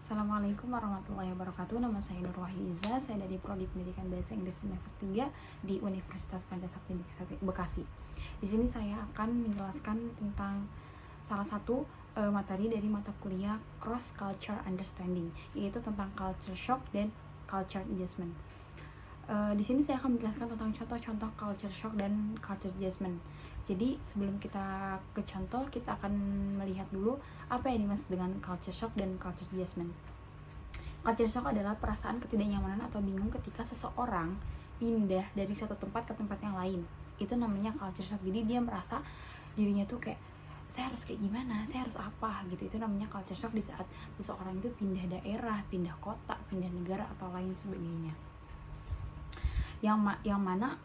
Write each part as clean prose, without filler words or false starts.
Assalamualaikum warahmatullahi wabarakatuh. Nama saya Nur Wahyiza. Saya dari Prodi Pendidikan Bahasa Inggris semester 3 di Universitas Pancasakti Bekasi. Di sini saya akan menjelaskan tentang salah satu materi dari mata kuliah Cross Culture Understanding, yaitu tentang culture shock dan culture adjustment. Di sini saya akan menjelaskan tentang contoh-contoh culture shock dan culture adjustment. Jadi sebelum kita ke contoh, kita akan melihat dulu apa yang dimaksud dengan culture shock dan culture adjustment. Culture shock adalah perasaan ketidaknyamanan atau bingung ketika seseorang pindah dari satu tempat ke tempat yang lain. Itu namanya culture shock. Jadi dia merasa dirinya tuh kayak, saya harus kayak gimana, saya harus apa gitu. Itu namanya culture shock di saat seseorang itu pindah daerah, pindah kota, pindah negara atau lain sebagainya. Yang mana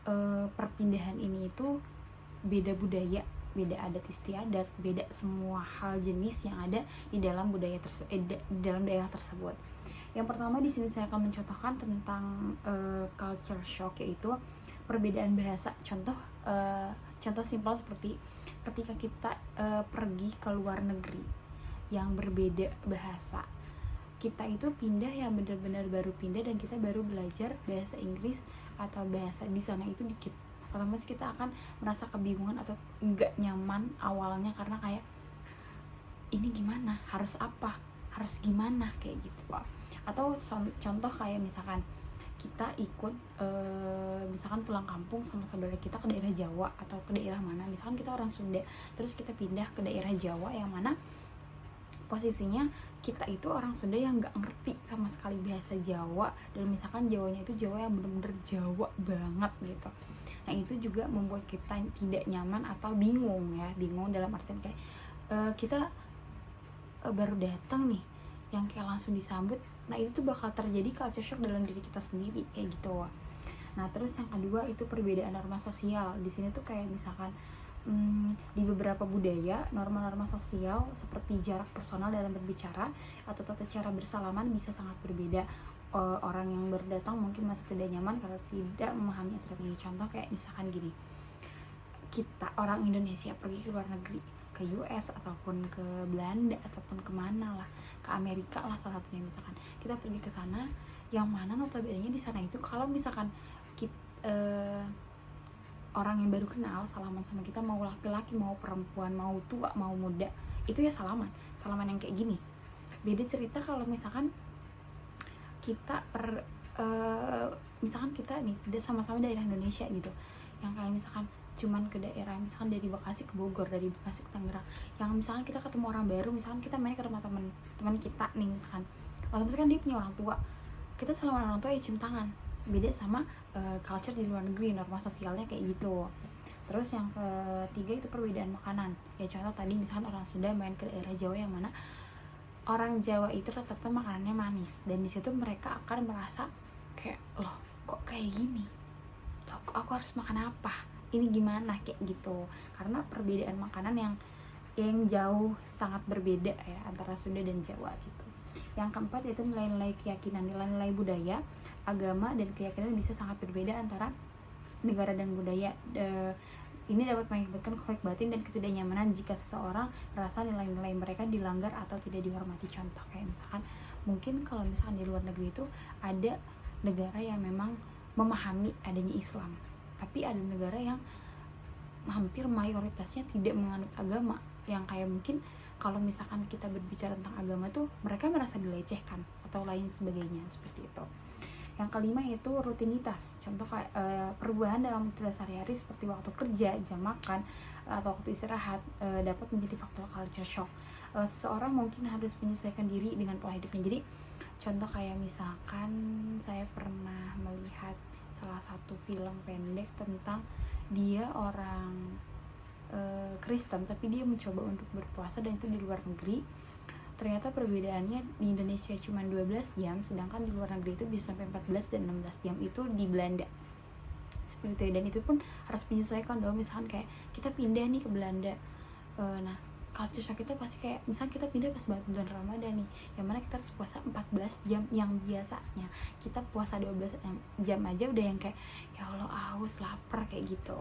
perpindahan ini itu beda budaya, beda adat istiadat, beda semua hal jenis yang ada di dalam dalam daerah tersebut. Yang pertama di sini saya akan mencontohkan tentang culture shock, yaitu perbedaan bahasa. Contoh simpel seperti ketika kita pergi ke luar negeri yang berbeda bahasa. Kita itu pindah yang benar-benar baru pindah dan kita baru belajar bahasa Inggris atau bahasa di sana itu dikit. Otomatis kita akan merasa kebingungan atau enggak nyaman awalnya, karena kayak ini gimana, harus apa, harus gimana, kayak gitu Pak. Atau contoh kayak misalkan kita ikut misalkan pulang kampung sama saudara kita ke daerah Jawa atau ke daerah mana, misalkan kita orang Sunda terus kita pindah ke daerah Jawa yang mana posisinya kita itu orang Sunda yang nggak ngerti sama sekali bahasa Jawa, dan misalkan Jawanya itu Jawa yang bener-bener Jawa banget gitu. Nah itu juga membuat kita tidak nyaman atau bingung ya, bingung dalam artian kayak kita baru datang nih yang kayak langsung disambut. Nah itu tuh bakal terjadi culture shock dalam diri kita sendiri kayak gitu. Nah terus yang kedua itu perbedaan norma sosial. Di sini tuh kayak misalkan di beberapa budaya, norma-norma sosial seperti jarak personal dalam berbicara atau tata cara bersalaman bisa sangat berbeda. Orang yang baru datang mungkin masih tidak nyaman karena tidak memahami aturan ini. Contoh kayak misalkan gini, kita orang Indonesia pergi ke luar negeri, ke US ataupun ke Belanda ataupun kemana lah, ke Amerika lah salah satunya. Misalkan kita pergi ke sana, yang mana notabene di sana itu kalau misalkan kita orang yang baru kenal salaman sama kita, mau laki-laki mau perempuan, mau tua mau muda, itu ya salaman yang kayak gini. Beda cerita kalau misalkan kita misalkan kita nih udah sama-sama daerah Indonesia gitu, yang kayak misalkan cuman ke daerah misalkan dari Bekasi ke Bogor, dari Bekasi ke Tangerang, yang misalkan kita ketemu orang baru, misalkan kita main ke rumah teman kita nih misalkan, misalkan dia punya orang tua, kita salaman orang tua ya cium tangan. Beda sama culture di luar negeri, norma sosialnya kayak gitu. Terus yang ketiga itu perbedaan makanan. Ya contoh tadi misalkan orang Sunda main ke daerah Jawa yang mana orang Jawa itu rata-rata makanannya manis, dan di situ mereka akan merasa kayak, loh kok kayak gini, loh aku harus makan apa, ini gimana, kayak gitu. Karena perbedaan makanan yang jauh sangat berbeda ya antara Sunda dan Jawa gitu. Yang keempat yaitu nilai-nilai keyakinan. Nilai-nilai budaya, agama, dan keyakinan bisa sangat berbeda antara negara dan budaya. Ini dapat mengakibatkan konflik batin dan ketidaknyamanan jika seseorang merasa nilai-nilai mereka dilanggar atau tidak dihormati. Contoh kayak misalkan mungkin kalau misalkan di luar negeri itu ada negara yang memang memahami adanya Islam, tapi ada negara yang hampir mayoritasnya tidak menganut agama, yang kayak mungkin kalau misalkan kita berbicara tentang agama tuh mereka merasa dilecehkan atau lain sebagainya seperti itu. Yang kelima yaitu rutinitas. Contoh kayak perubahan dalam rutinitas sehari-hari seperti waktu kerja, jam makan, atau waktu istirahat dapat menjadi faktor culture shock. Seseorang mungkin harus menyesuaikan diri dengan pola hidupnya. Jadi contoh kayak misalkan saya pernah melihat salah satu film pendek tentang dia orang Kristen, tapi dia mencoba untuk berpuasa dan itu di luar negeri. Ternyata perbedaannya di Indonesia cuma 12 jam, sedangkan di luar negeri itu bisa sampai 14 dan 16 jam, itu di Belanda. Seperti itu, dan itu pun harus menyesuaikan dong. Misalkan kayak kita pindah nih ke Belanda, nah culture shock kita pasti kayak misalkan kita pindah pas bulan Ramadan nih, yang mana kita harus puasa 14 jam, yang biasanya kita puasa 12 jam aja udah yang kayak ya Allah haus, lapar, kayak gitu.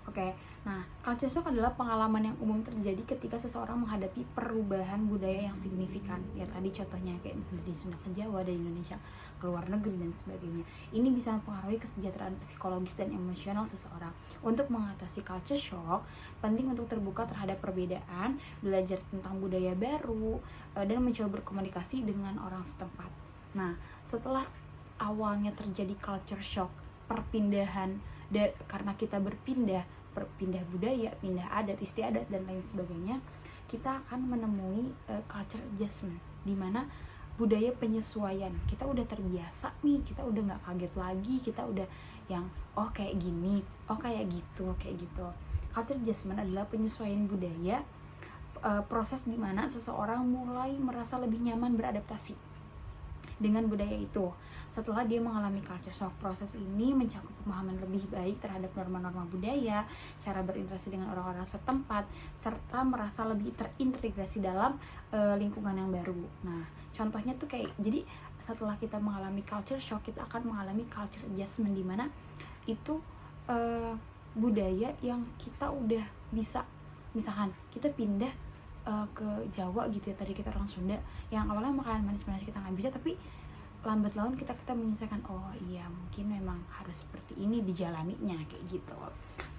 Oke, nah culture shock adalah pengalaman yang umum terjadi ketika seseorang menghadapi perubahan budaya yang signifikan. Ya tadi contohnya kayak misalnya dari Sunda ke Jawa, dari Indonesia ke luar negeri dan sebagainya. Ini bisa mempengaruhi kesejahteraan psikologis dan emosional seseorang. Untuk mengatasi culture shock, penting untuk terbuka terhadap perbedaan, belajar tentang budaya baru, dan mencoba berkomunikasi dengan orang setempat. Nah, setelah awalnya terjadi culture shock, perpindahan karena kita berpindah budaya, pindah adat, istiadat dan lain sebagainya, kita akan menemui culture adjustment, dimana budaya penyesuaian. Kita udah terbiasa nih, kita udah nggak kaget lagi, kita udah yang oh kayak gini, oh kayak gitu, kayak gitu. Culture adjustment adalah penyesuaian budaya, proses dimana seseorang mulai merasa lebih nyaman beradaptasi dengan budaya itu. Setelah dia mengalami culture shock, proses ini mencakup pemahaman lebih baik terhadap norma-norma budaya, cara berinteraksi dengan orang-orang setempat, serta merasa lebih terintegrasi dalam lingkungan yang baru. Nah, contohnya tuh kayak, jadi setelah kita mengalami culture shock, kita akan mengalami culture adjustment, di mana itu budaya yang kita udah bisa, misalkan kita pindah ke Jawa gitu ya, tadi kita orang Sunda yang awalnya makanan manis-manis kita nggak bisa, tapi lambat laun kita menyesuaikan, oh iya mungkin memang harus seperti ini dijalaninya kayak gitu.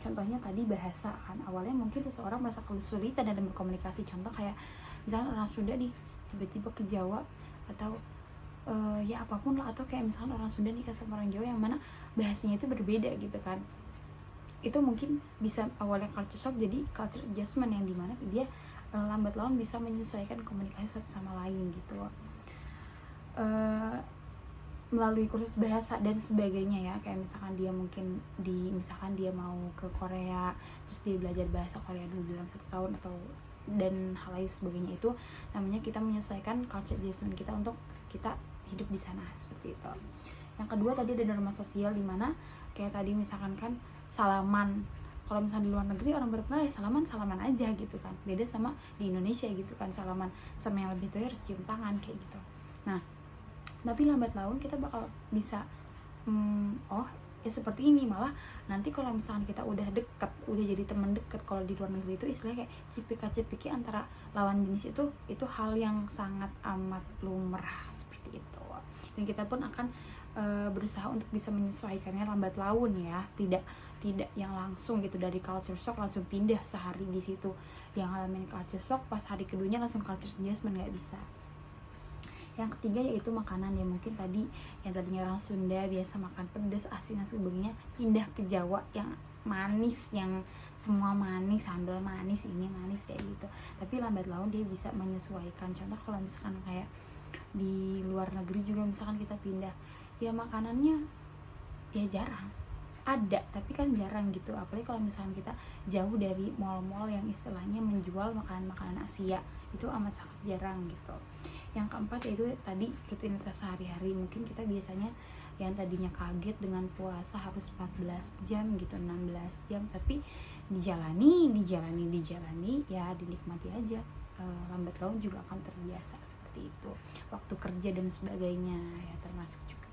Contohnya tadi bahasa kan, awalnya mungkin seseorang merasa kesulitan dalam berkomunikasi, contoh kayak misalnya orang Sunda nih tiba-tiba ke Jawa, atau ya apapun lah, atau kayak misalnya orang Sunda nih sama orang Jawa yang mana bahasanya itu berbeda gitu kan, itu mungkin bisa awalnya culture shock jadi culture adjustment, yang dimana dia lambat laun bisa menyesuaikan komunikasi satu sama lain gitu, melalui kursus bahasa dan sebagainya ya. Kayak misalkan dia mungkin misalkan dia mau ke Korea, terus dia belajar bahasa Korea dulu dalam 1 tahun atau dan hal lain sebagainya, itu namanya kita menyesuaikan culture adjustment kita untuk kita hidup di sana, seperti itu. Yang kedua tadi ada norma sosial, dimana kayak tadi misalkan kan salaman, kalau misalnya di luar negeri orang baru kenal ya salaman aja gitu kan, beda sama di Indonesia gitu kan, salaman sama yang lebih tua harus cium tangan kayak gitu. Nah, tapi lambat laun kita bakal bisa oh ya seperti ini, malah nanti kalau misalnya kita udah deket, udah jadi teman deket, kalau di luar negeri itu istilahnya kayak cipika-cipiki antara lawan jenis, itu hal yang sangat amat lumrah seperti itu. Dan kita pun akan berusaha untuk bisa menyesuaikannya lambat laun ya, tidak yang langsung gitu dari culture shock langsung pindah sehari di situ, yang ngalamin culture shock pas hari keduanya langsung culture adjustment, nggak bisa. Yang ketiga yaitu makanan, ya mungkin tadi yang tadinya orang Sunda biasa makan pedas, asin dan sebagainya, pindah ke Jawa yang manis, yang semua manis, sambal manis, ini manis kayak gitu, tapi lambat laun dia bisa menyesuaikan. Contoh kalau misalkan kayak di luar negeri juga misalkan kita pindah, ya makanannya ya jarang ada, tapi kan jarang gitu, apalagi kalau misalkan kita jauh dari mall-mall yang istilahnya menjual makanan-makanan Asia, itu amat sangat jarang gitu. Yang keempat yaitu tadi rutinitas sehari-hari, mungkin kita biasanya yang tadinya kaget dengan puasa harus 14 jam gitu, 16 jam, tapi dijalani ya, dinikmati aja, lambat laun juga akan terbiasa seperti itu. Waktu kerja dan sebagainya ya termasuk juga.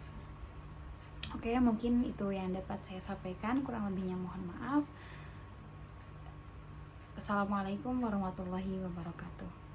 Oke, mungkin itu yang dapat saya sampaikan, kurang lebihnya mohon maaf. Assalamualaikum warahmatullahi wabarakatuh.